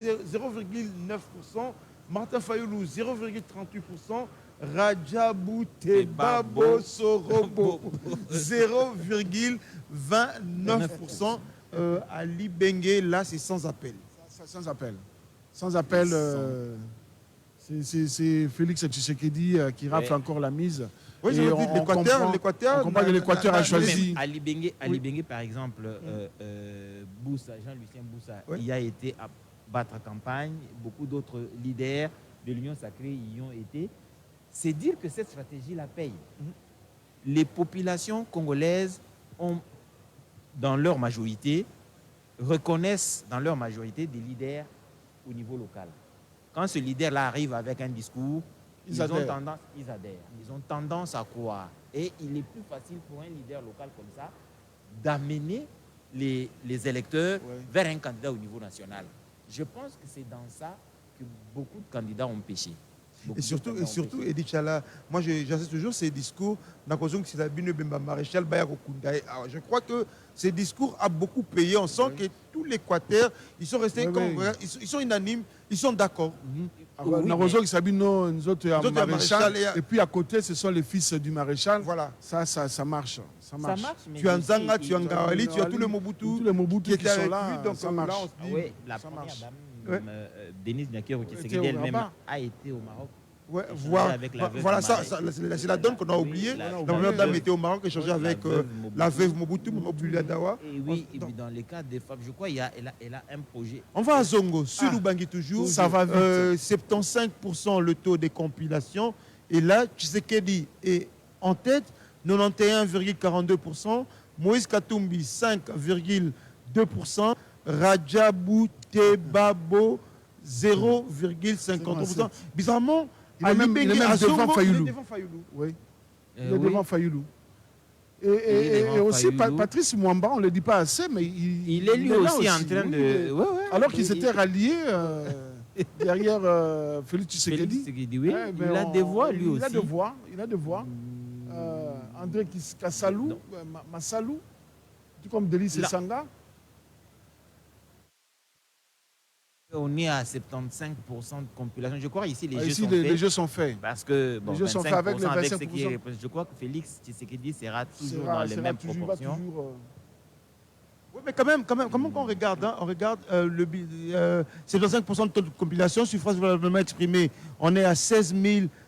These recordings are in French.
0,9%, Martin Fayoulou 0,38%, Rajabou Tebabo Sorobo 0,29%. Ali Bengue, là, c'est sans appel. Sans appel. Sans appel, c'est Félix Tshisekedi qui rafle encore la mise. Oui, l'Équateur. L'Équateur a choisi. Ali Bengue, par exemple, Jean-Lucien Boussa, il a été à battre campagne. Beaucoup d'autres leaders de l'Union sacrée y ont été. C'est dire que cette stratégie la paye. Les populations congolaises ont, dans leur majorité, reconnaissent dans leur majorité des leaders au niveau local. Quand ce leader-là arrive avec un discours, ils adhèrent. Ils ont tendance à croire. Et il est plus facile pour un leader local comme ça d'amener les électeurs vers un candidat au niveau national. Je pense que c'est dans ça que beaucoup de candidats ont péché. Et surtout, Edith Chala, moi j'assiste toujours ces discours. Je crois que ces discours ont beaucoup payé. On sent que tout l'Équateur, ils sont restés, ils sont unanimes, ils sont d'accord. Et puis à côté, ce sont les fils du maréchal. Voilà. Ça marche. Ça marche. Tu as Nzanga, tu as Ngawali, tu as tous les Mobutu qui étaient sont là. Donc ça marche. La première dame, Denise Nyakero, qui elle-même a été au Maroc. Voilà, c'est la donne qu'on a oubliée. La première dame était au Maroc, échangée avec la veuve Mobutu, Mobutu Dawa. Et oui, et puis dans les cas des femmes, je crois qu'elle a un projet. On va à Zongo, Sud Ubangi toujours. Ça va vite. 75% le taux de compilation. Et là, Tshisekedi est en tête, 91,42%. Moïse Katumbi, 5,2%. Rajabou Tebabo, 0,53%. Bizarrement, il est même devant Fayoulou. Oui. Il est devant Fayoulou. Et aussi, Patrice Mwamba, on ne le dit pas assez, mais il est lui aussi en train de... Alors qu'il s'était rallié derrière Félix Tshisekedi. Il a des voix, lui aussi. Il a des voix. André Kassalou, Massalou, tout comme Delis Sanga. On est à 75% de compilation. Je crois ici les jeux sont faits. Parce que les jeux sont faits avec les 25%. Je crois que Félix Tshisekedi sera toujours dans les mêmes proportions. Oui, mais quand même, comment on regarde, on regarde 75% de taux de compilation, suffrage valablement exprimé, on est à 16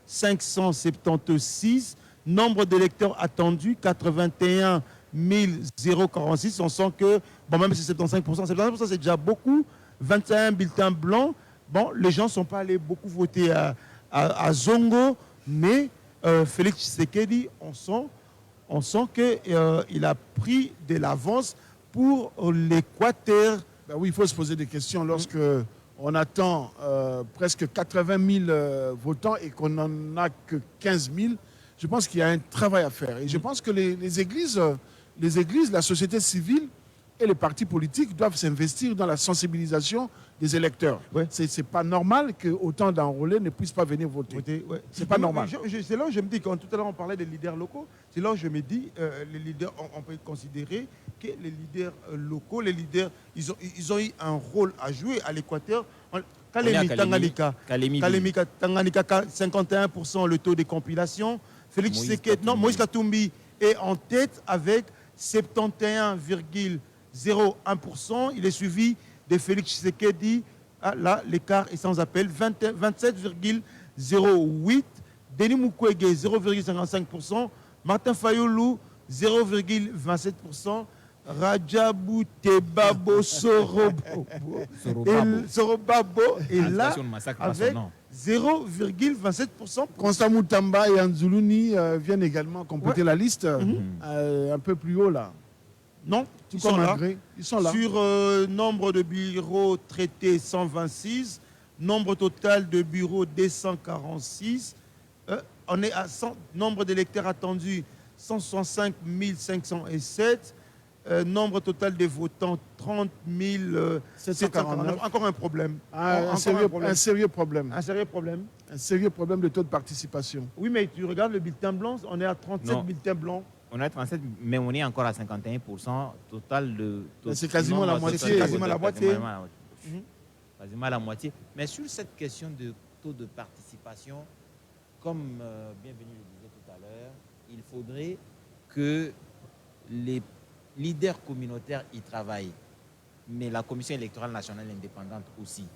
576. Nombre d'électeurs attendus, 81 046. On sent que, même si c'est 75%, c'est déjà beaucoup. 21 bulletins blancs. Bon, les gens ne sont pas allés beaucoup voter à Zongo, mais Félix Tshisekedi, on sent qu'il a pris de l'avance pour l'Équateur. Ben oui, il faut se poser des questions lorsque on attend presque 80 000 votants et qu'on n'en a que 15 000. Je pense qu'il y a un travail à faire. Et je pense que les églises, la société civile, et les partis politiques doivent s'investir dans la sensibilisation des électeurs. Ouais. Ce n'est pas normal qu'autant d'enrôlés ne puissent pas venir voter. Ouais. C'est pas normal. C'est là où je me dis, quand tout à l'heure on parlait des leaders locaux, c'est là où je me dis, les leaders, on peut considérer que les leaders locaux, les leaders, ils ont eu un rôle à jouer à l'Équateur. Tanganyika, 51% le taux de compilation. Félix Tshisekedi, Moïse Katumbi est en tête avec 71,01%. Il est suivi de Félix Tshisekedi. Là, l'écart est sans appel. 27,08%. Denis Mukwege, 0,55%. Martin Fayoulou, 0,27%. Rajabou Tebabo Sorobabo est là avec 0,27%. Constant Moutamba et Anzoulouni viennent également compléter la liste un peu plus haut là. Non, ils sont là. Sur nombre de bureaux traités, 126. Nombre total de bureaux, 246. On est à 100, nombre d'électeurs attendus, 165 507. Nombre total de votants, 30 749. Encore un problème. Un sérieux problème. Un sérieux problème. Un sérieux problème de taux de participation. Oui, mais tu regardes le bulletin blanc, on est à 37 bulletins blancs. On est à 37, mais on est encore à 51% total de... C'est quasiment la moitié. C'est quasiment la moitié. quasiment la moitié. Mais sur cette question de taux de participation, comme Bienvenu le disait tout à l'heure, il faudrait que les leaders communautaires y travaillent, mais la Commission électorale nationale indépendante aussi.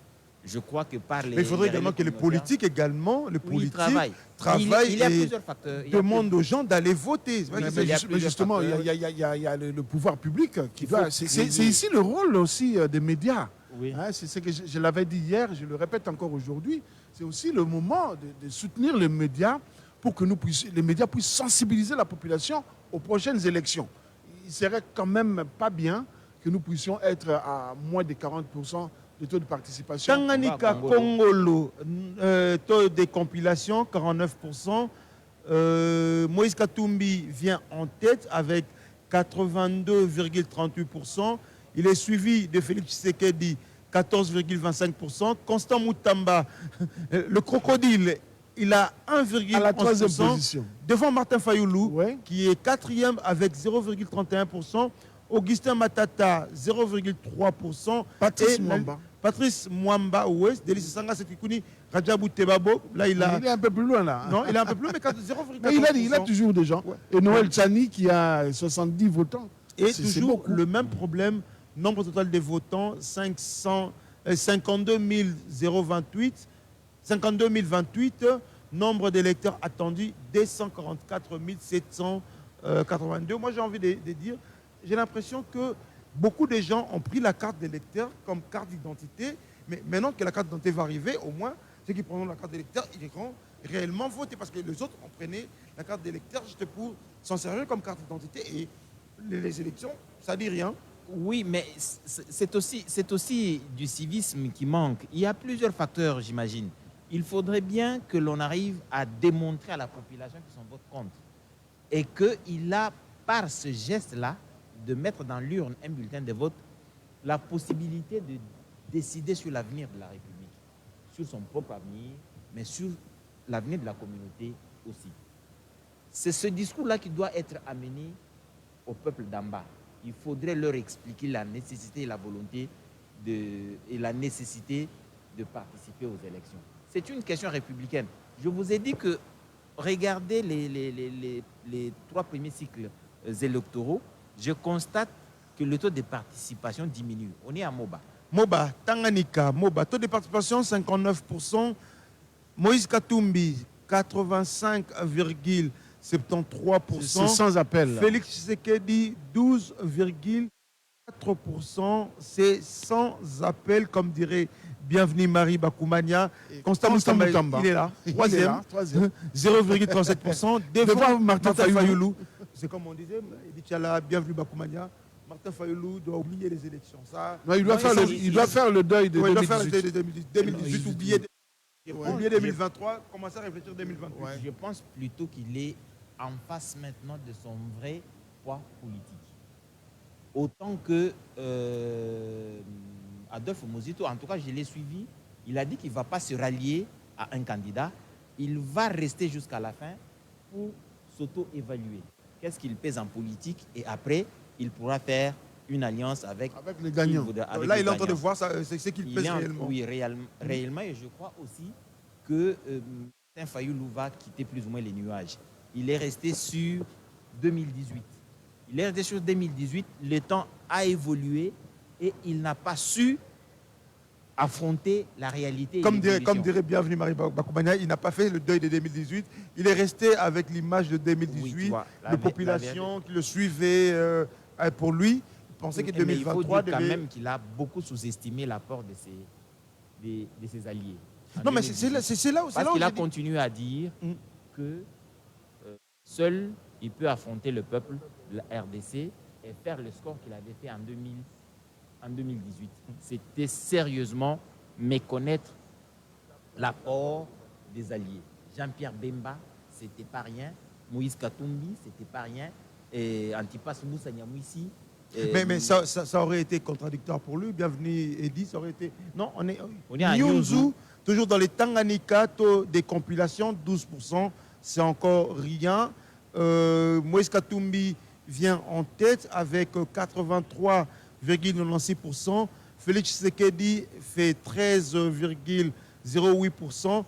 Je crois que par les... Mais il faudrait également que les politiques travaillent il y a et plusieurs facteurs. demandent aux gens d'aller voter. Mais justement, il y a le pouvoir public qui doit... C'est ici le rôle aussi des médias. Oui. Hein, c'est ce que je l'avais dit hier, je le répète encore aujourd'hui. C'est aussi le moment de soutenir les médias pour que les médias puissent sensibiliser la population aux prochaines élections. Il serait quand même pas bien que nous puissions être à moins de 40% de taux de participation. Tanganyika, Congolo, taux de compilation, 49%. Moïse Katumbi vient en tête avec 82,38%. Il est suivi de Félix Tshisekedi, 14,25%. Constant Moutamba, le crocodile, il a 1,11%. À la troisième position. Devant Martin Fayoulou, Ouais. qui est quatrième avec 0,31%. Augustin Matata, 0,3%. Patrice Mwamba. Patrice Mwamba, Ouest, Délice Sanga Sekikouni, Rajabou Tebabo. Là, il Il est un peu plus loin, là. Non, il est un peu plus, mais 0,4%. Mais il a toujours des gens. Ouais. Et Noël Tchani qui a 70 votants. Et C'est toujours beaucoup. le même problème, nombre total des votants, 52 028. 52 028, nombre d'électeurs attendus, 244 782. Moi, j'ai envie de dire, j'ai l'impression que beaucoup de gens ont pris la carte d'électeur comme carte d'identité, mais maintenant que la carte d'identité va arriver, au moins, ceux qui prendront la carte d'électeur, ils iront réellement voter, parce que les autres ont pris la carte d'électeur juste pour s'en servir comme carte d'identité, et les élections, ça dit rien. Oui, mais c'est aussi du civisme qui manque. Il y a plusieurs facteurs, j'imagine. Il faudrait bien que l'on arrive à démontrer à la population que son vote compte et qu'il a, par ce geste-là, de mettre dans l'urne un bulletin de vote, la possibilité de décider sur l'avenir de la République, sur son propre avenir, mais sur l'avenir de la communauté aussi. C'est ce discours-là qui doit être amené au peuple d'en bas. Il faudrait leur expliquer la nécessité et la volonté et la nécessité de participer aux élections. C'est une question républicaine. Je vous ai dit que regardez les 3 premiers cycles électoraux, je constate que le taux de participation diminue. On est à Moba. Moba, Tanganyika, Moba, taux de participation 59%. Moïse Katumbi, 85,73%. C'est sans appel. Félix Tshisekedi, 12,4%. C'est sans appel, comme dirait Bienvenue Marie Bakoumania. Constant Moutamba, il est là. Troisième. 0,37%. Devant Martin Fayoulou. C'est comme on disait, il dit Tchala, Bienvenue Bakoumania. Martin Fayoulou doit oublier les élections. Ça, non, il doit faire le deuil de 2018. Oublier 2023, commencer à réfléchir 2028. Ouais. Je pense plutôt qu'il est en face maintenant de son vrai poids politique. Autant que Adolphe Mozito, en tout cas je l'ai suivi, il a dit qu'il ne va pas se rallier à un candidat, il va rester jusqu'à la fin pour s'auto-évaluer. Qu'est-ce qu'il pèse en politique et après il pourra faire une alliance avec les gagnants. Là, il est en train de voir c'est ce qu'il pèse réellement. Oui, réellement, et je crois aussi que Martin Fayoulou va quitter plus ou moins les nuages. Il est resté sur 2018. Il est resté sur 2018, le temps a évolué et il n'a pas su affronter la réalité. Comme dirait Bienvenue Marie Bakoumania, il n'a pas fait le deuil de 2018. Il est resté avec l'image de 2018, oui, de population qui le suivait pour lui. Il pensait que 2023 il faut dire quand même qu'il a beaucoup sous-estimé l'apport de ses alliés. Non, mais c'est là où... Parce qu'il a continué à dire que seul il peut affronter le peuple de la RDC et faire le score qu'il avait fait en 2018. C'était sérieusement méconnaître l'apport des alliés. Jean-Pierre Bemba, c'était pas rien. Moïse Katumbi, c'était pas rien. Et Antipas Moussa Nyamouissi. Mais ça aurait été contradictoire pour lui. Bienvenue Eddy, ça aurait été... Non, on est à Nyunzu. Toujours dans les Tanganyika, taux des compilations, 12%. C'est encore rien. Moïse Katumbi vient en tête avec 83,96%. Félix Tshisekedi fait 13,08%.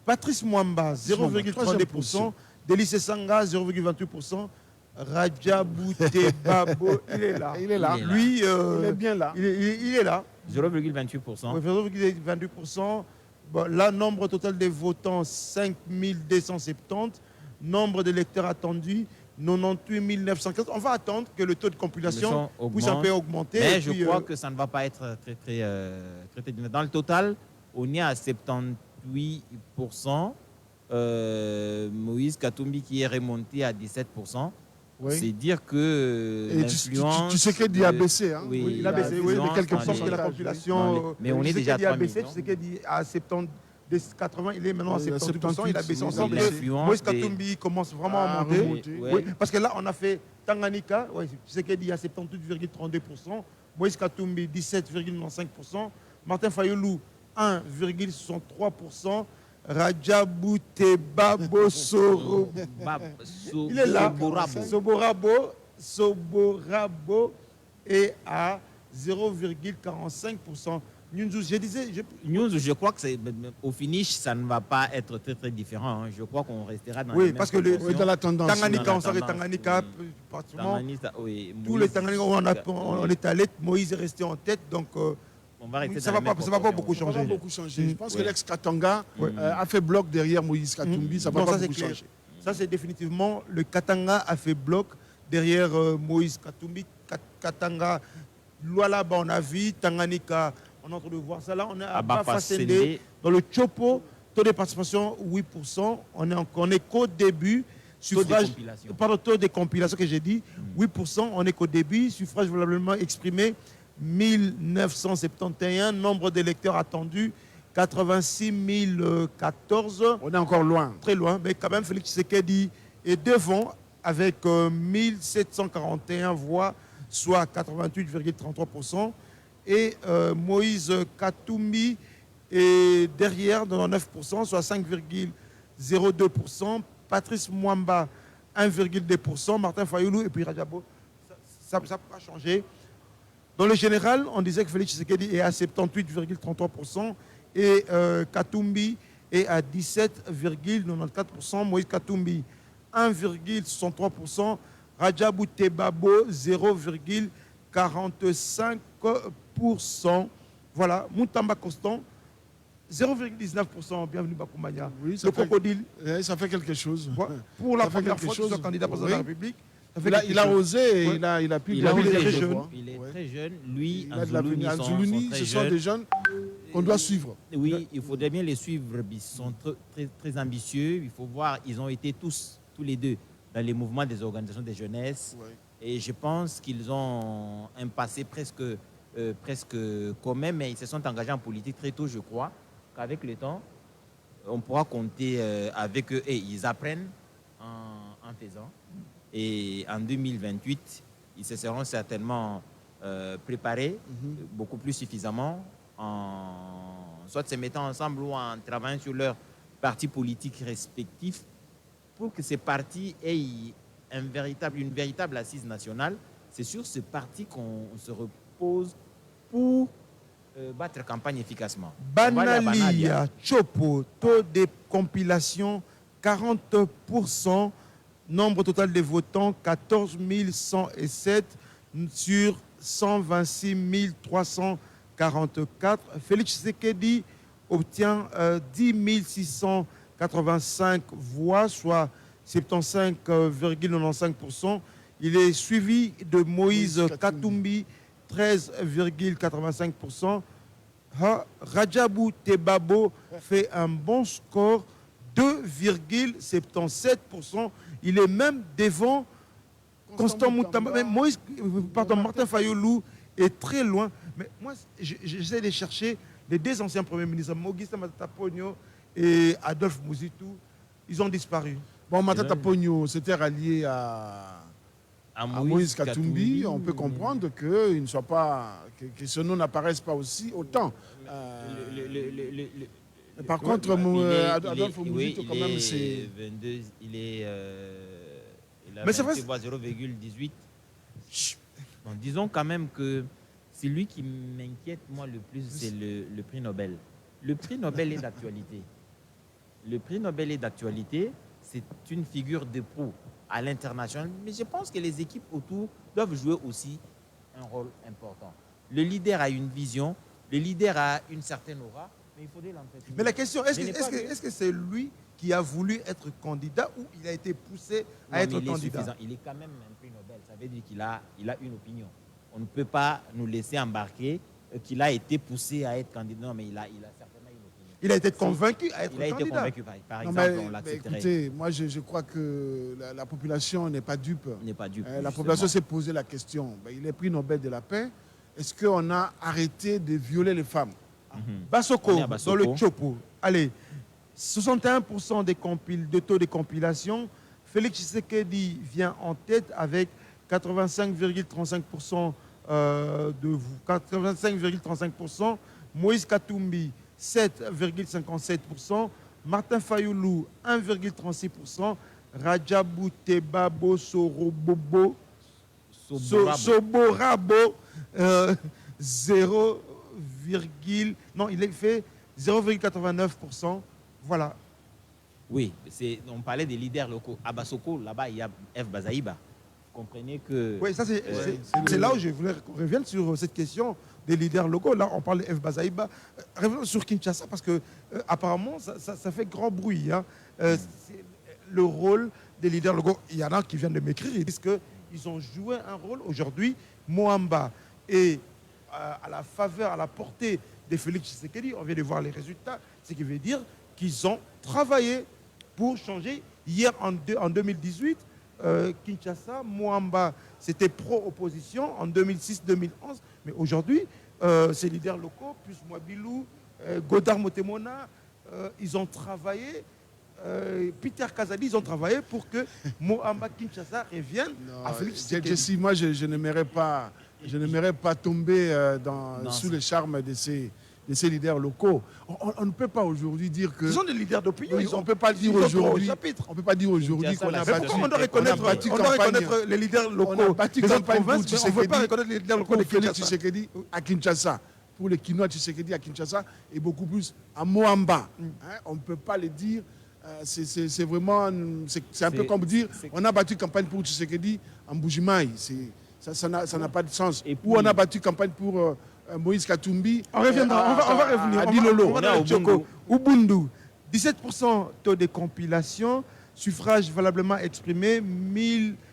Patrice Mwamba, 0,32%. Délice Sanga, 0,28%. Rajabou Tebabo, il est là. Il est là. Lui, Il est bien là. il est là. 0,28%. Oui, 0,28%. Bon, là, nombre total des votants, 5 270. Nombre d'électeurs attendus, 98 915. On va attendre que le taux de compilation puisse un peu augmenter. Mais je crois que ça ne va pas être très dans le total, on est à 78%. Moïse Katumbi qui est remonté à 17%. Oui. C'est dire que l'influence... Tu sais qu'il dit a baissé. Hein? Oui, il a baissé, oui, de quelques pourcents de la les- population. Mais on est déjà à 3 millions. Tu sais qu'il dit à 70, des 80, il est maintenant à 78%, il a baissé oui, ensemble. oui, l'influence Moïse des- Katumbi commence vraiment à à monter. remonter. Ouais. Oui, parce que là, on a fait Tanganyika, ouais, tu sais qu'il dit à 78,32%, Moïse Katumbi 17,95%, Martin Fayoulou 1,63%, Rajabou Tebabo Soro. Il est là. Soborabo est à 0,45%. Nyunzu, je disais, News, je crois que au finish, ça ne va pas être très différent. Hein. Je crois qu'on restera dans les oui, mêmes parce que proportions. Oui, dans la tendance. Tanganyika, Dans la on savait tendance, Tanganyika, oui. pratiquement, Tanganyika, oui, tous les Moïse- Tanganyika où on est allé, Moïse est resté en tête, donc on va rester ça dans va les pas- mêmes ça va pas proportions. beaucoup Ça va changer. pas beaucoup changer. Je pense que Ouais. l'ex-Katanga a fait bloc derrière Moïse Katumbi. Ça va non, pas ça c'est beaucoup clair. changer. Ça c'est définitivement, le Katanga a fait bloc derrière Moïse Katumbi. Katanga, Lualaba on a vu, Tanganyika, on est en train de voir ça là, on est à Bafasende. Dans le Chopo, taux de participation 8%, on est qu'au début. Suffrage, compilation. pardon, taux de compilation que j'ai dit, 8%, on est qu'au début, suffrage valablement exprimé, 1971, nombre d'électeurs attendus, 86 014, On est encore loin. très loin, mais quand même Félix Tshisekedi est devant avec 1741 voix, soit 88,33%, et Moïse Katumbi est derrière, dans 9%, soit 5,02%, Patrice Mwamba 1,2%, Martin Fayoulou et puis Rajabo, ça n'a pas changé. Dans le général, on disait que Félix Tshisekedi est à 78,33% et Katumbi est à 17,94%, Moïse Katumbi 1,63%, Rajabou Tebabo 0,45%. Voilà, Moutamba Constant 0,19%. Bienvenue Bakoumania. Oui, ça Le fait- crocodile, Ça fait quelque chose. pour la Ça fait première quelque fois qu'il chose. soit candidat président de la Oui. République. ça fait Il a, quelque il a chose. osé et Ouais. il a pu Il a gagner osé, des très voix. jeune. Il est Ouais. très jeune. Lui, Il a de l'avenir. Anzuluni sont Anzuluni, très ce sont jeunes. des jeunes qu'on doit suivre. Oui, il faudrait bien les suivre. Ils sont très ambitieux. Il faut voir, ils ont été tous les deux, dans les mouvements des organisations des jeunesses. Ouais. Et je pense qu'ils ont un passé presque commun, mais ils se sont engagés en politique très tôt, je crois, qu'avec le temps, on pourra compter avec eux et ils apprennent en faisant. Et en 2028, ils se seront certainement préparés beaucoup plus suffisamment, soit se mettant ensemble ou en travaillant sur leurs partis politiques respectifs pour que ces partis aient une véritable assise nationale. C'est sur ce parti qu'on se repose pour battre campagne efficacement. On va aller à Banalia, Chopo, taux de compilation 40%, nombre total de votants 14 107 sur 126 344. Félix Tshisekedi obtient 10 685 voix, soit 75,95%. Il est suivi de Moïse Katumbi, 13,85%. Rajabou Tebabo fait un bon score, 2,77%. Il est même devant Constant Moutamba. Mais Martin Fayoulou est très loin. Mais moi, j'essaie de chercher les deux anciens premiers ministres, Augustin Matata Ponyo et Adolphe Mouzitou. Ils ont disparu. Bon, Matata Pogno s'était rallié à Moïse Katumbi. On peut comprendre que ce nom n'apparaisse pas aussi autant. Par contre, Adolphe Mouzitou, quand même, c'est... Il a Mais c'est vrai, 0,18. Bon, disons quand même que Celui qui m'inquiète, moi, le plus, c'est le prix Nobel. Le prix Nobel est d'actualité. Le prix Nobel est d'actualité. C'est une figure de proue à l'international. Mais je pense que les équipes autour doivent jouer aussi un rôle important. Le leader a une vision, le leader a une certaine aura, mais il faudrait l'entretenir. Mais la question, Je n'ai pas vu. est-ce que c'est lui qui a voulu être candidat ou il a été poussé à Non, être mais il est candidat? suffisant. Il est quand même un prix Nobel. Ça veut dire qu'il a une opinion. On ne peut pas nous laisser embarquer qu'il a été poussé à être candidat. Non, mais il a certainement une opinion. Il a été convaincu à être Il a été candidat. convaincu, par Non, exemple, mais, on l'accepterait. écoutez, moi je crois que la population n'est pas dupe. On n'est pas dupe. La justement. population s'est posé la question. Il est prix Nobel de la paix. Est-ce qu'on a arrêté de violer les femmes? Bassoko, On est à dans Bassoko. le Chopo. Allez, 61% de taux de compilation. Félix Tshisekedi vient en tête avec 85,35% 85,35%. Moïse Katumbi, 7,57%. Martin Fayoulou, 1,36%. Rajabou Tebabo Sorobobo Soborabo, 0, non, il est fait 0,89%. Voilà. Oui, on parlait des leaders locaux. À Bassoko, là-bas, il y a F. Bazaïba. Vous comprenez que... Oui, ça c'est là où je voulais qu'on revienne sur cette question des leaders locaux. Là, on parle de F. Bazaïba. Revenons sur Kinshasa parce que apparemment, ça fait grand bruit. Hein. C'est le rôle des leaders locaux. Il y en a qui viennent de m'écrire. Ils disent qu'ils ont joué un rôle aujourd'hui. Moamba et à la faveur, à la portée de Félix Tshisekedi, on vient de voir les résultats. Ce qui veut dire qu'ils ont travaillé pour changer. Hier, en 2018, Kinshasa, Moamba, c'était pro-opposition en 2006-2011. Mais aujourd'hui, ces leaders locaux, plus Mwabilou, Godard Motemona, ils ont travaillé. Peter Kazadi, ils ont travaillé pour que Moamba Kinshasa revienne à Félix Tshisekedi. Moi, je n'aimerais pas tomber sous le charme de ces leaders locaux. On ne peut pas aujourd'hui dire que... Ils sont des leaders d'opinion. On ne peut pas dire aujourd'hui qu'on a battu. On doit reconnaître les leaders locaux. On a battu campagne pour on ne veut pas reconnaître les leaders locaux de Félix Kinshasa. Tshisekedi à Kinshasa. Pour les Kinois Tshisekedi à Kinshasa et beaucoup plus à Moamba. On ne peut pas le dire. C'est vraiment... C'est un peu comme dire on a battu campagne pour Tshisekedi en Bujimaï. Ça n'a pas de sens. Ou on a battu campagne pour Moïse Katumbi. On reviendra, on va revenir. À Dilolo. On va à Ubundu. 17% taux de compilation, suffrage valablement exprimé,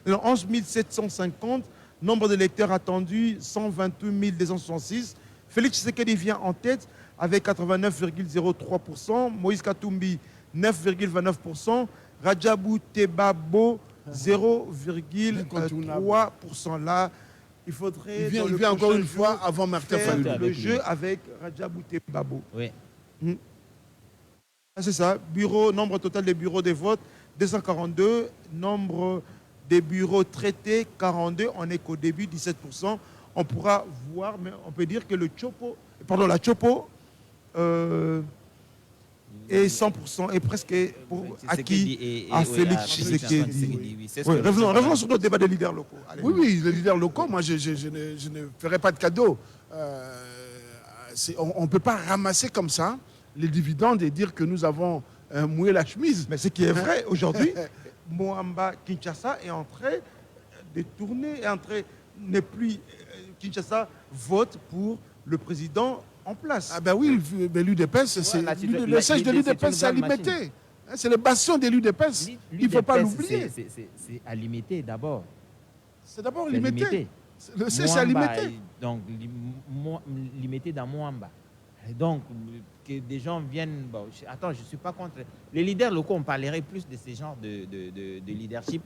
11 750, nombre d'électeurs attendus, 128 266. Félix Tshisekedi vient en tête avec 89,03%, Moïse Katumbi 9,29%, Rajabou Tebabo 0,3%. Là, il faudrait... Il vient encore une fois avant Martin faire Fayoulou. le jeu avec Rajabou Tebabo. Oui. C'est ça. Nombre total des bureaux de vote, 242. Nombre des bureaux traités, 42. On n'est qu'au début, 17%. On pourra voir, mais on peut dire que la Chopo est 100%, est presque acquis à Félix Tshisekedi. Revenons sur notre débat des leaders locaux. Allez. Oui, les leaders locaux, moi, je ne ferai pas de cadeau. On ne peut pas ramasser comme ça les dividendes et dire que nous avons mouillé la chemise. Mais ce qui est vrai, aujourd'hui, Moamba Kinshasa est en train de tourner, n'est plus... Kinshasa vote pour le président en place. Ah ben oui, l'UDPS, le siège de l'UDPS, c'est à Limité. C'est le bastion de l'UDPS. Il ne faut pas l'oublier. C'est à Limité d'abord. C'est d'abord Limité. Le siège, c'est à Limité. Donc, Limité dans Moamba. Donc, que des gens viennent... Bon, attends, je ne suis pas contre. Les leaders locaux, on parlerait plus de ces genres de leadership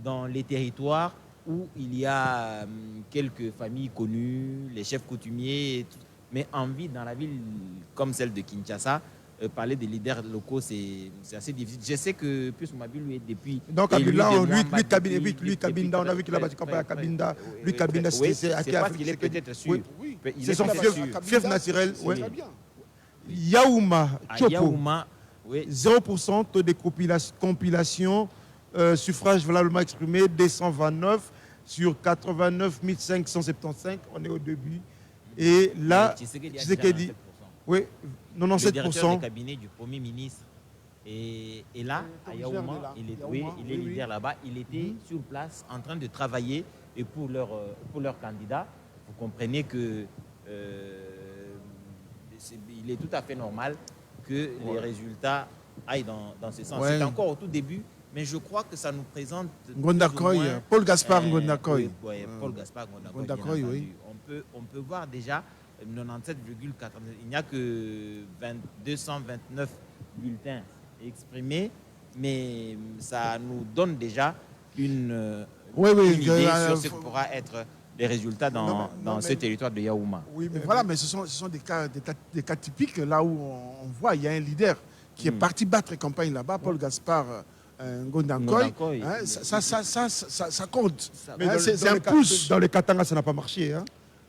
dans les territoires où il y a quelques familles connues, les chefs coutumiers, et tout. Mais en ville, dans la ville comme celle de Kinshasa, parler des leaders locaux, c'est assez difficile. Je sais que Pius Mwabilou est depuis... Donc, Kabila, lui, Kabinda, on a vu qu'il a battu campagne à Kabinda. Lui, Kabinda, c'est parce qu'il est peut-être sûr. C'est son fief naturel. Oui. Yaouma, Chopo, Yaouma, oui. 0% taux de compilation, suffrage valablement exprimé, 229 sur 89 575. On est au début. Et là, Tshisekedi a Tshisekedi, déjà 97%. oui, Le directeur 97%. du cabinet du Premier ministre. Et là, à Commissaire de Yaouma, là. il est, Yaouma, oui, il est oui, leader là-bas. Il était sur place en train de travailler et pour leur candidat. Vous comprenez que il est tout à fait normal que les résultats aillent dans ce sens. Ouais. C'est encore au tout début, mais je crois que ça nous présente Ngonda plus ou moins, Koy, Paul Gaspard Ngonda Koy. oui, Paul Gaspard Ngonda Koy, Ngonda bien Koy, entendu. oui. On peut voir déjà 97,4. Il n'y a que 229 bulletins exprimés, mais ça nous donne déjà une idée sur ce que pourra être les résultats dans ce territoire de Yaouma. Oui, mais voilà, mais ce sont des cas typiques là où on voit, il y a un leader qui est parti battre campagne là-bas, Paul Gaspard Ngonda Koy. Hein, ça compte. Mais Hein, c'est un pouce. Dans les Katanga, ça n'a pas marché. Hein.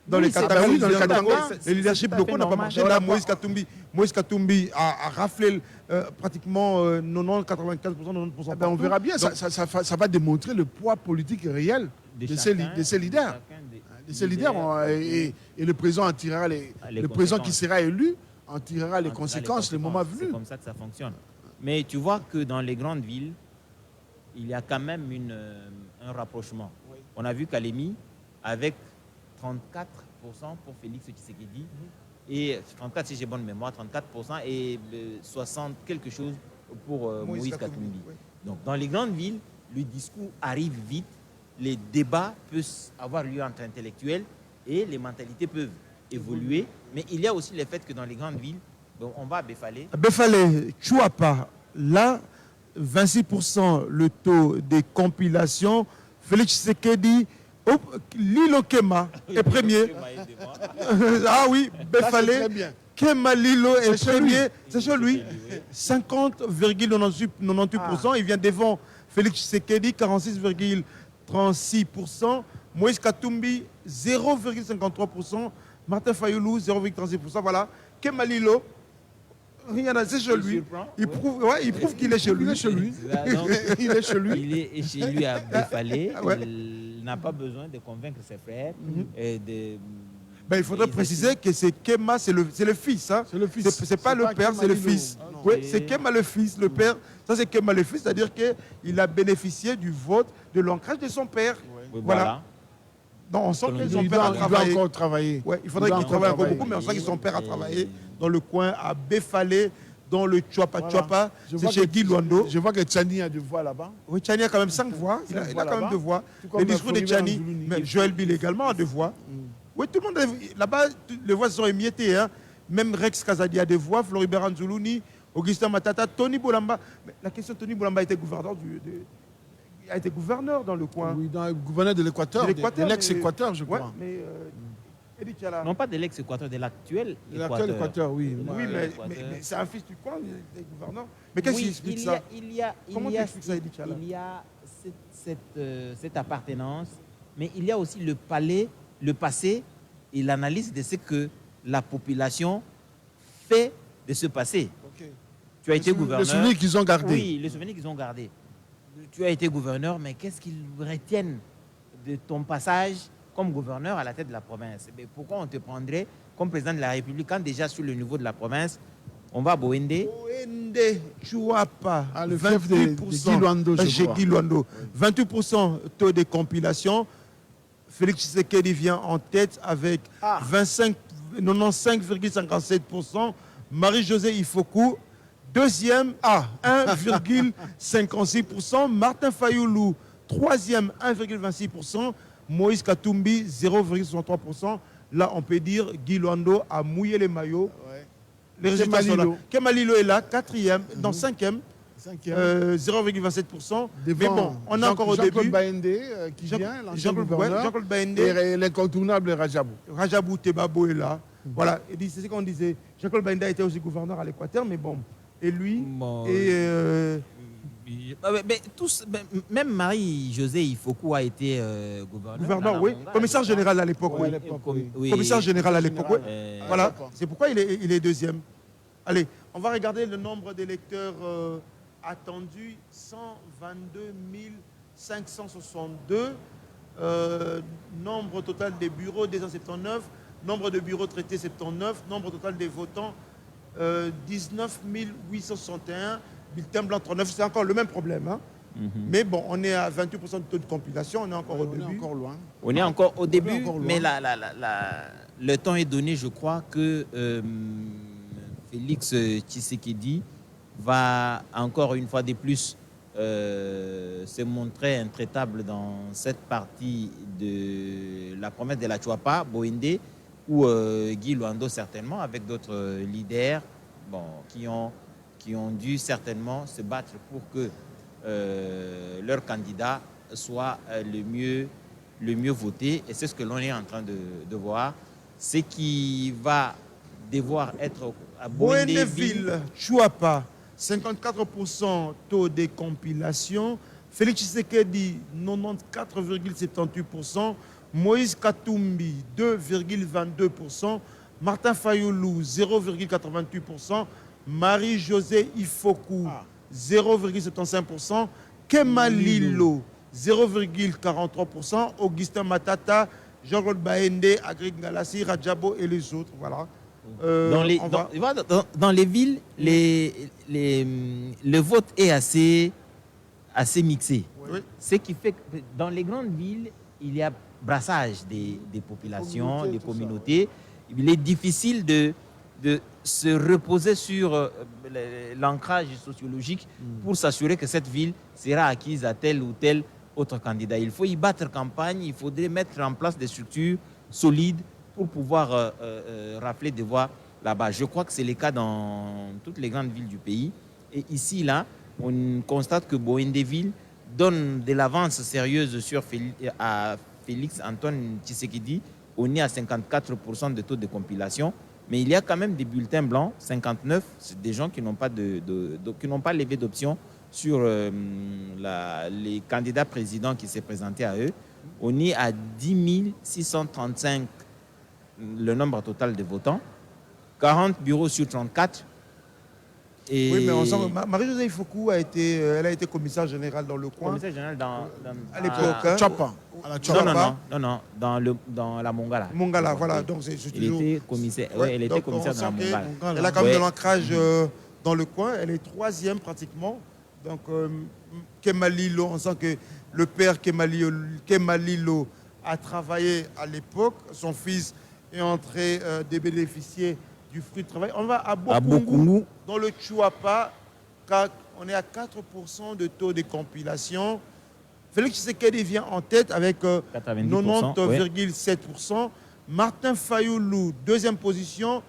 Dans Oui, les c'est- Katanga, oui, dans les le Katanga, leadership tout à locaux fait n'a pas normal. marché. Là, Moïse Katumbi a raflé pratiquement 90, 95%, 90%. Eh ben, on verra bien, ça va démontrer le poids politique réel de ces leaders. De ces leaders, et le président en tirera le président qui sera élu en tirera les conséquences le moment C'est venu. comme ça que ça fonctionne. Mais tu vois que dans les grandes villes, il y a quand même un rapprochement. Oui. On a vu Kalemi avec 34% pour Félix Tshisekedi, et 34 si j'ai bonne mémoire, 34% et 60 quelque chose pour Moïse Katumbi. Oui. Donc dans les grandes villes, le discours arrive vite, les débats peuvent avoir lieu entre intellectuels et les mentalités peuvent évoluer. Mais il y a aussi le fait que dans les grandes villes, bon, on va à Befale. Befale, Chouapa, là, 26% le taux des compilations. Félix Tshisekedi, Lilo Kema est premier. Ah oui, Ça, c'est très Befale, bien. Kema Lilo est C'est chez lui. premier. C'est chez lui. 50,98%. Il vient devant Félix Tshisekedi, 46,36%. Moïse Katumbi, 0,53%. Martin Fayoulou, 0,36%. Voilà. Kema Lilo, rien à c'est chez lui. Il prouve qu'il est chez lui. Il est chez lui. Donc, Il est chez lui. il est chez lui à Befale. Ah ouais. Il n'a pas besoin de convaincre ses frères. Et de, Ben, il faudrait préciser que c'est Kema, c'est le fils. Hein. C'est le fils. C'est pas le père, Kema c'est le Lilo. fils. Ah non. Oui, c'est Kema le fils. Le père, ça c'est Kema le fils, c'est-à-dire qu'il a bénéficié du vote, de l'ancrage de son père. oui, Voilà. Donc on sent que Il son Il père a doit travaillé. encore travailler. Ouais, il faudrait doit qu'il encore travaille encore travailler. beaucoup, mais on sent que son père a Et- travaillé dans le coin à Befale, dans le Chuapa Voilà. Chuapa. Je C'est vois chez que- Guy Luando. Je vois que Tchani a 2 voix là-bas. Oui, Tchani a quand même 5 voix. Il a voix quand même là-bas. 2 voix. Tout comme Les discours de Floribert Tchani, Nzuluni. mais Joël Bill également a 2 voix. Oui, tout le monde, là-bas, les voix se sont émiettées. Hein. Même Rex Kazadi a 2 voix, Floribert Nzuluni, Augustin Matata, Tony Boulamba. Mais la question, Tony Boulamba était gouverneur il a été gouverneur dans le coin. Oui, dans le gouverneur de l'Équateur, De l'Équateur, de l'ex-Équateur, je Ouais, crois. mais Eddie Tchala. Non pas de l'ex-Équateur, de l'actuel De l'actuel Équateur, oui. Oui, mais l'Équateur. c'est un fils du coin, il est gouverneur. Mais qu'est-ce qui Oui, explique il y ça a- il y a, Comment il y tu a, expliques ça, Eddie Tchala? il y a cette appartenance, mais il y a aussi le passé et l'analyse de ce que la population fait de ce passé. Ok. Tu as été gouverneur. Les souvenirs qu'ils ont gardés. Oui, les souvenirs qu'ils ont gardés. Tu as été gouverneur, mais qu'est-ce qu'ils retiennent de ton passage comme gouverneur à la tête de la province? Mais pourquoi on te prendrait comme président de la République quand déjà sur le niveau de la province, on va à Boende? Oende Chouapa, Ah, le fief de Guy Luando, je Chez crois. Guy Luando. 28% taux de compilation. Félix Tshisekedi vient en tête avec 95,57%. Marie-Josée Ifoku, deuxième à 1,56%. Martin Fayoulou, troisième, 1,26%. Moïse Katumbi, 0,63%. Là, on peut dire Guy Luando a mouillé les maillots. Ouais. Les résultats sont là. Kemalilo. Kemalilo est là, quatrième, dans cinquième, Cinquième. 0,27%. Mais Devant bon, on est encore au Jean-Claude début. Baende qui vient, l'ancien gouverneur, Jean-Claude Baende, et l'incontournable Rajabou. Rajabou Tebabo est là. Voilà, c'est ce qu'on disait. Jean-Claude Baende était aussi gouverneur à l'Équateur, mais bon. Et lui, Bon, et mais tous, même Marie-Josée Ifoku a été gouverneur. gouverneur, dans la oui. Mongole, Commissaire n'est-ce pas? général à l'époque, Ouais, oui. à l'époque, oui. Oui. Commissaire général à l'époque, oui. Euh, Voilà, d'accord. c'est pourquoi il est deuxième. Allez, on va regarder le nombre d'électeurs attendus, 122 562. Nombre total des bureaux, 279. Nombre de bureaux traités 79. Nombre total des votants 19 861. Bulletin blanc 39. C'est encore le même problème. Hein. Mais bon, on est à 28% de taux de compilation. On est encore au début. On est encore loin. On est encore au début, encore loin. mais le temps est donné, je crois, que Félix Tshisekedi va encore une fois de plus se montrer intraitable dans cette partie de la promesse de la Chouapa, Boende, ou Guy Luando certainement, avec d'autres leaders qui ont dû certainement se battre pour que leur candidat soit le mieux voté. Et c'est ce que l'on est en train de voir. Ce qui va devoir être à Boendeville, Chouapa, 54% taux de compilation. Félix Tshisekedi, 94,78%. Moïse Katumbi, 2,22%. Martin Fayoulou, 0,88%. Marie-Josée Ifoku, 0,75%. Kemalilo, 0,43%. Augustin Matata, Jean-Claude Baende, Agric Galassi, Rajabo et les autres. Voilà. Dans les villes, le vote est assez mixé. Oui. Ce qui fait que dans les grandes villes, il y a brassage des populations, des communautés. Il est difficile de se reposer sur l'ancrage sociologique pour s'assurer que cette ville sera acquise à tel ou tel autre candidat. Il faut y battre campagne, il faudrait mettre en place des structures solides pour pouvoir rafler des voix là-bas. Je crois que c'est le cas dans toutes les grandes villes du pays. Et ici, là, on constate que Boendeville donne de l'avance sérieuse à Félix Antoine Tshisekedi. On est à 54% de taux de compilation. Mais il y a quand même des bulletins blancs, 59, c'est des gens qui n'ont pas, qui n'ont pas levé d'option sur les candidats présidents qui s'est présenté à eux. On est à 10 635 le nombre total de votants, 40 bureaux sur 34. Et oui, mais on sent que Marie-Josée Ifoku elle a été commissaire générale dans le coin. Commissaire général à l'époque. Hein. Chapa. Non, dans la Mongala. Mongala, voilà. Donc c'est toujours. Elle était commissaire, elle était commissaire dans la Mongala. Elle a quand même de l'ancrage dans le coin. Elle est troisième pratiquement. Donc Kemalilo, on sent que le père Kemalilo a travaillé à l'époque. Son fils est entré des bénéficiaires du fruit de travail. On va à Bokungu, dans le Chouapa, on est à 4% de taux de compilation. Félix Tshisekedi vient en tête avec 90,7%. Martin Fayoulou, deuxième position,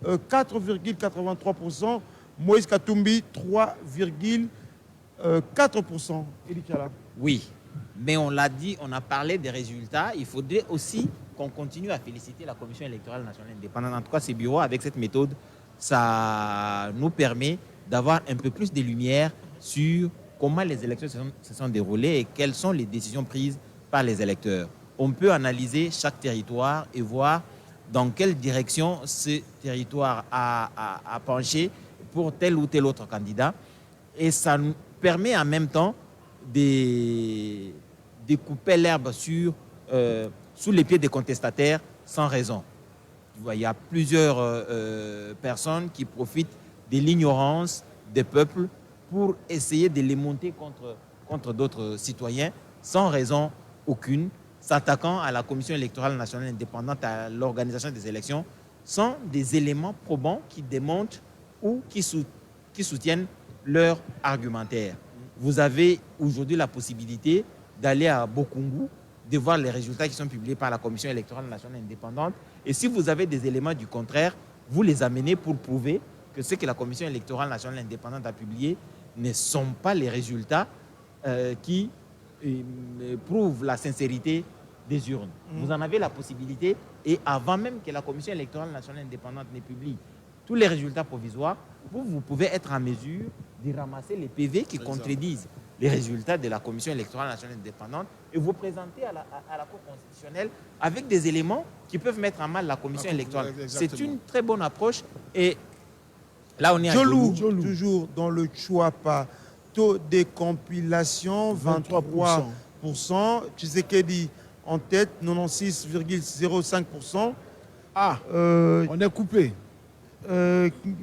4,83%. Moïse Katumbi, 3,4%. Oui, mais on l'a dit, on a parlé des résultats. Il faudrait aussi qu'on continue à féliciter la Commission électorale nationale indépendante. En tout cas, ces bureaux, avec cette méthode, ça nous permet d'avoir un peu plus de lumière sur comment les élections se sont déroulées et quelles sont les décisions prises par les électeurs. On peut analyser chaque territoire et voir dans quelle direction ce territoire a penché pour tel ou tel autre candidat. Et ça nous permet en même temps de couper l'herbe sous les pieds des contestataires sans raison. Il y a plusieurs personnes qui profitent de l'ignorance des peuples pour essayer de les monter contre d'autres citoyens sans raison aucune, s'attaquant à la Commission électorale nationale indépendante, à l'organisation des élections, sans des éléments probants qui démontrent ou qui soutiennent leur argumentaire. Vous avez aujourd'hui la possibilité d'aller à Bokungu, de voir les résultats qui sont publiés par la Commission électorale nationale indépendante. Et si vous avez des éléments du contraire, vous les amenez pour prouver que ce que la Commission électorale nationale indépendante a publié ne sont pas les résultats qui prouvent la sincérité des urnes. Vous en avez la possibilité, et avant même que la Commission électorale nationale indépendante ne publie tous les résultats provisoires, vous pouvez être en mesure de ramasser les PV qui contredisent les résultats de la Commission électorale nationale indépendante et vous présenter à la Cour constitutionnelle avec des éléments qui peuvent mettre en mal la Commission électorale. C'est une très bonne approche. Et là, on est à Jolou, toujours dans le Chouapa. Taux de compilation, 23%. Tshisekedi en tête, 96,05%. Ah, on est coupé.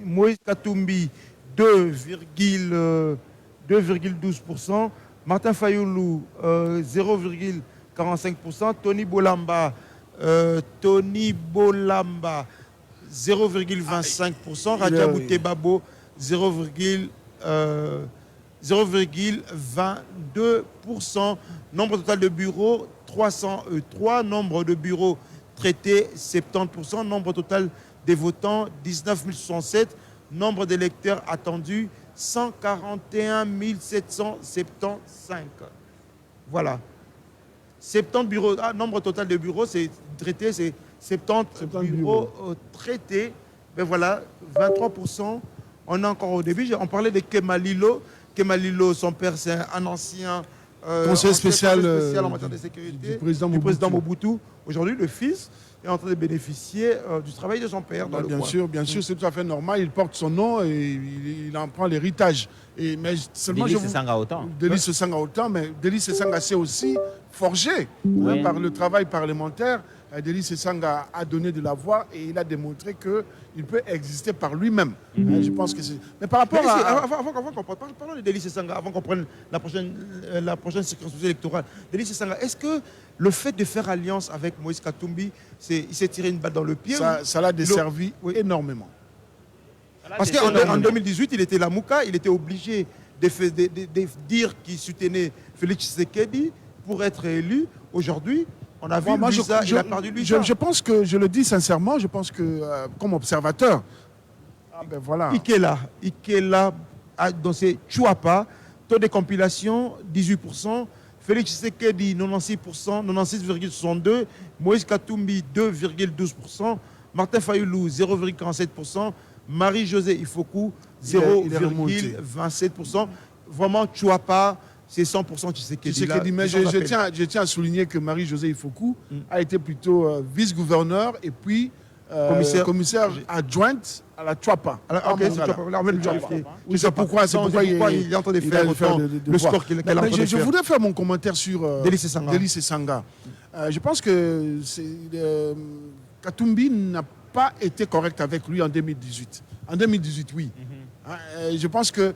Moïse Katumbi, 2,12%. Martin Fayoulou, 0,45%. Tony Bolamba, 0,25%. Raja Boutebabo, 0,22%. Nombre total de bureaux, 303. Nombre de bureaux traités, 70%. Nombre total des votants, 19 067. Nombre d'électeurs attendus, 141 775. Voilà. 70 bureaux, nombre total de bureaux, c'est traité, c'est 70 bureaux traités. Ben voilà, 23%. On est encore au début. On parlait de Kemalilo. Kemalilo, son père, c'est un ancien conseiller spécial en matière de sécurité du président Mobutu. Aujourd'hui, le fils est en train de bénéficier du travail de son père. Dans le bien coin. sûr, c'est tout à fait normal. Il porte son nom et il en prend l'héritage. Mais seulement Délice Sanga autant. Délice Sanga autant, mais Délice Sanga s'est aussi forgé par le travail parlementaire. Délice Sanga a donné de la voix et il a démontré qu'il peut exister par lui-même. Je pense que c'est. Mais par rapport avant qu'on parlons de Délice Sanga, avant qu'on prenne la prochaine circonscription électorale, Délice Sanga, est-ce que le fait de faire alliance avec Moïse Katumbi, il s'est tiré une balle dans le pied? Ça l'a desservi énormément. Parce qu'en 2018, il était la Mouka, il était obligé de dire qu'il soutenait Félix Tshisekedi pour être élu. Aujourd'hui, on a vu il a perdu lui. Je pense que, je le dis sincèrement, je pense que comme observateur, voilà. Ikela, dans ses Chouapa, taux de compilation 18%, Félix Tshisekedi 96%, 96,62%, Moïse Katumbi 2,12%, Martin Fayoulou 0,47%, Marie-Josée Ifoku 0,27%. Vraiment, Chouapa, c'est 100% Tshisekedi. Mais je tiens à souligner que Marie-Josée Ifoku a été plutôt vice-gouverneur et puis commissaire adjointe à la Chouapa. C'est pourquoi il est en train de faire le score qu'il a. Je voudrais faire mon commentaire sur Délice Sanga. Je pense que Katumbi n'a pas été correct avec lui en 2018. En 2018, oui. Je pense qu'il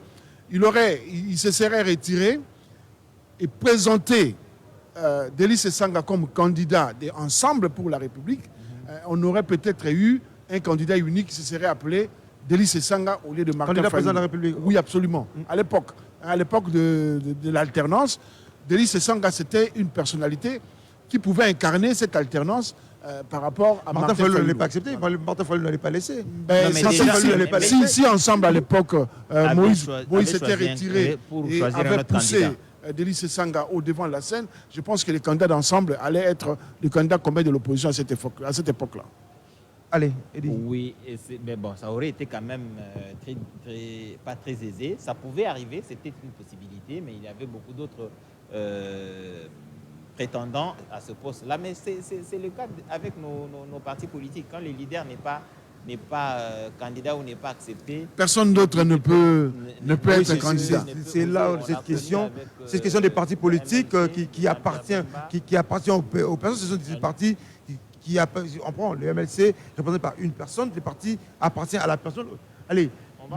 se serait retiré et présenté Délice Sanga comme candidat Ensemble pour la République. On aurait peut-être eu un candidat unique qui se serait appelé Délice Sanga au lieu de Martin Fayoulou. Président de la République. Oui, absolument. À l'époque de l'alternance, Délice Sanga, c'était une personnalité qui pouvait incarner cette alternance par rapport à Martin Fayoulou. Ne l'a pas accepté, Martin Fayoulou ne l'a pas laissé. Si Ensemble, à l'époque, Moïse s'était retiré et avait poussé Délice Sanga au devant de la scène, je pense que les candidats d'Ensemble allaient être les candidats communs de l'opposition à cette époque-là. Allez, Eddie. Oui, mais bon, ça aurait été quand même pas très aisé. Ça pouvait arriver, c'était une possibilité, mais il y avait beaucoup d'autres prétendants à ce poste-là. Mais c'est le cas avec nos partis politiques. Quand le leader n'est pas candidat ou n'est pas accepté, personne d'autre ne peut être candidat. C'est là cette question des partis politiques qui appartient aux personnes. Ce sont des partis on prend le MLC représenté par une personne, les partis appartiennent à la personne. Allez,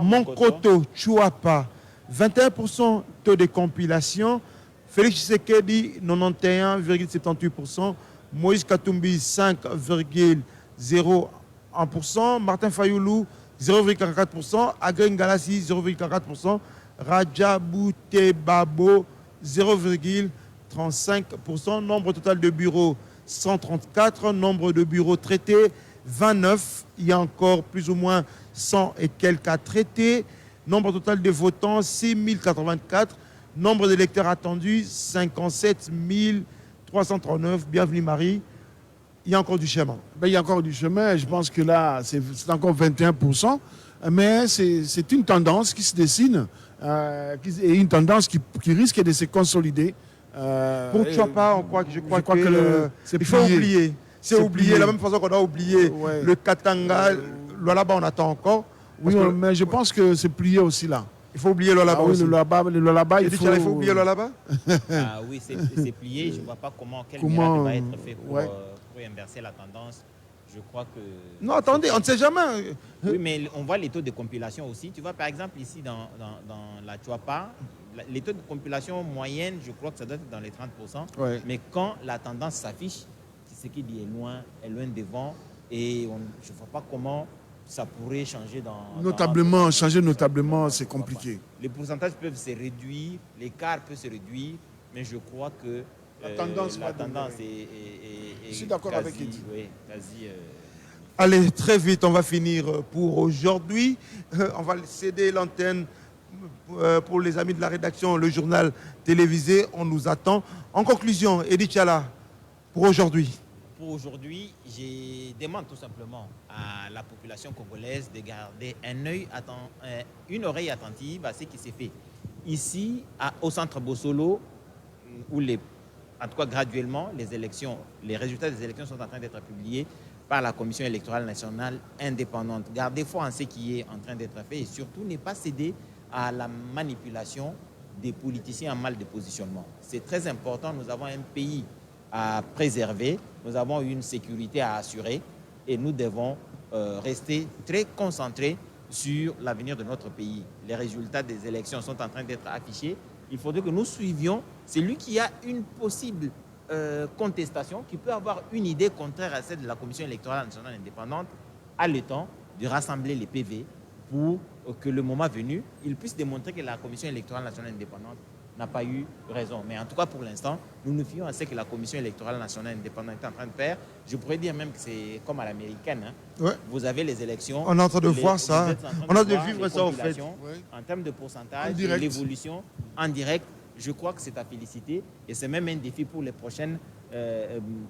Monkoto, Chouapa, 21% taux de compilation, Félix Tshisekedi 91,78%, Moïse Katumbi 5,01%, Martin Fayoulou 0,44%, Agren Galassi 0,44%, Raja Boutebabo 0,35%, nombre total de bureaux 134, nombre de bureaux traités 29, il y a encore plus ou moins 100 et quelques cas traités, nombre total de votants 6084, nombre d'électeurs attendus 57 339, bienvenue Marie. Il y a encore du chemin. Il y a encore du chemin, je pense que là c'est encore 21%, mais c'est une tendance qui se dessine et une tendance qui risque de se consolider. Pour Chouapa, je crois que il faut oublier. C'est oublié, la même façon qu'on a oublié le Katanga, Lualaba on attend encore. Oui, mais je pense que c'est plié aussi là. Il faut oublier Lualaba aussi. Le Lualaba, il faut oublier Lualaba. Oui, c'est plié. Je ne vois pas quel miracle va être fait pour inverser la tendance. Je crois que... Non, attendez, on ne sait jamais. Oui, mais on voit les taux de compilation aussi. Tu vois, par exemple, ici, dans la Chuapa, les taux de compilation moyenne, je crois que ça doit être dans les 30%. Ouais. Mais quand la tendance s'affiche, ce qui dit est loin devant. Et je ne vois pas comment ça pourrait changer Changer notablement, c'est compliqué. Les pourcentages peuvent se réduire, l'écart peut se réduire, mais je crois que La tendance est Je suis d'accord avec Eddy. Oui, quasi... Allez, très vite, on va finir pour aujourd'hui. On va céder l'antenne pour les amis de la rédaction, le journal télévisé. On nous attend. En conclusion, Eddy Tchala, pour aujourd'hui. Pour aujourd'hui, je demande tout simplement à la population congolaise de garder une oreille attentive à ce qui s'est fait ici, au centre Bossolo, où en tout cas graduellement, les résultats des élections sont en train d'être publiés par la Commission électorale nationale indépendante. Gardez foi en ce qui est en train d'être fait et surtout ne pas céder à la manipulation des politiciens en mal de positionnement. C'est très important, nous avons un pays à préserver, nous avons une sécurité à assurer et nous devons rester très concentrés sur l'avenir de notre pays. Les résultats des élections sont en train d'être affichés. Il faudrait que nous suivions celui qui a une possible contestation, qui peut avoir une idée contraire à celle de la Commission électorale nationale indépendante, a le temps de rassembler les PV pour que le moment venu, il puisse démontrer que la Commission électorale nationale indépendante n'a pas eu raison. Mais en tout cas, pour l'instant, nous nous fions à ce que la Commission électorale nationale indépendante est en train de faire. Je pourrais dire même que c'est comme à l'américaine. Hein. Ouais. Vous avez les élections. On est en train de voir ça. On a de vivre ça, en fait. En termes de pourcentage, l'évolution en direct, je crois que c'est à féliciter. Et c'est même un défi pour les prochaines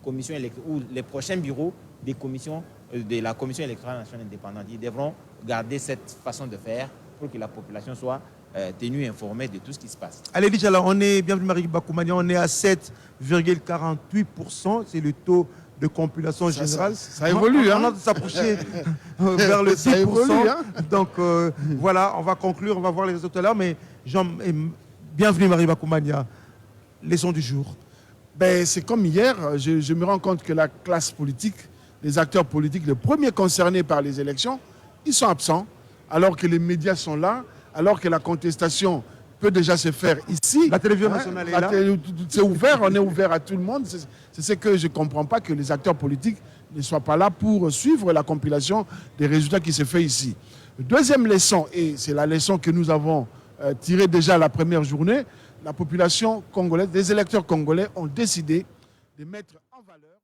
commissions ou les prochains bureaux des commissions, de la Commission électorale nationale indépendante. Ils devront garder cette façon de faire pour que la population soit tenue informée de tout ce qui se passe. Allez, Dichala, on est, bienvenue Mariba Koumania, on est à 7,48%. C'est le taux de compilation générale. Ça évolue, on a s'approcher vers le 10%. Ça évolue, hein. Donc voilà, on va conclure, on va voir les résultats tout à l'heure. Mais bienvenue Mariba Koumania. Leçon du jour. Ben, c'est comme hier, je me rends compte que la classe politique, les acteurs politiques, les premiers concernés par les élections, ils sont absents, alors que les médias sont là, alors que la contestation peut déjà se faire ici. La télévision nationale est là. C'est ouvert, on est ouvert à tout le monde. C'est ce que je ne comprends pas, que les acteurs politiques ne soient pas là pour suivre la compilation des résultats qui se fait ici. Deuxième leçon, et c'est la leçon que nous avons tirée déjà la première journée, la population congolaise, les électeurs congolais ont décidé de mettre en valeur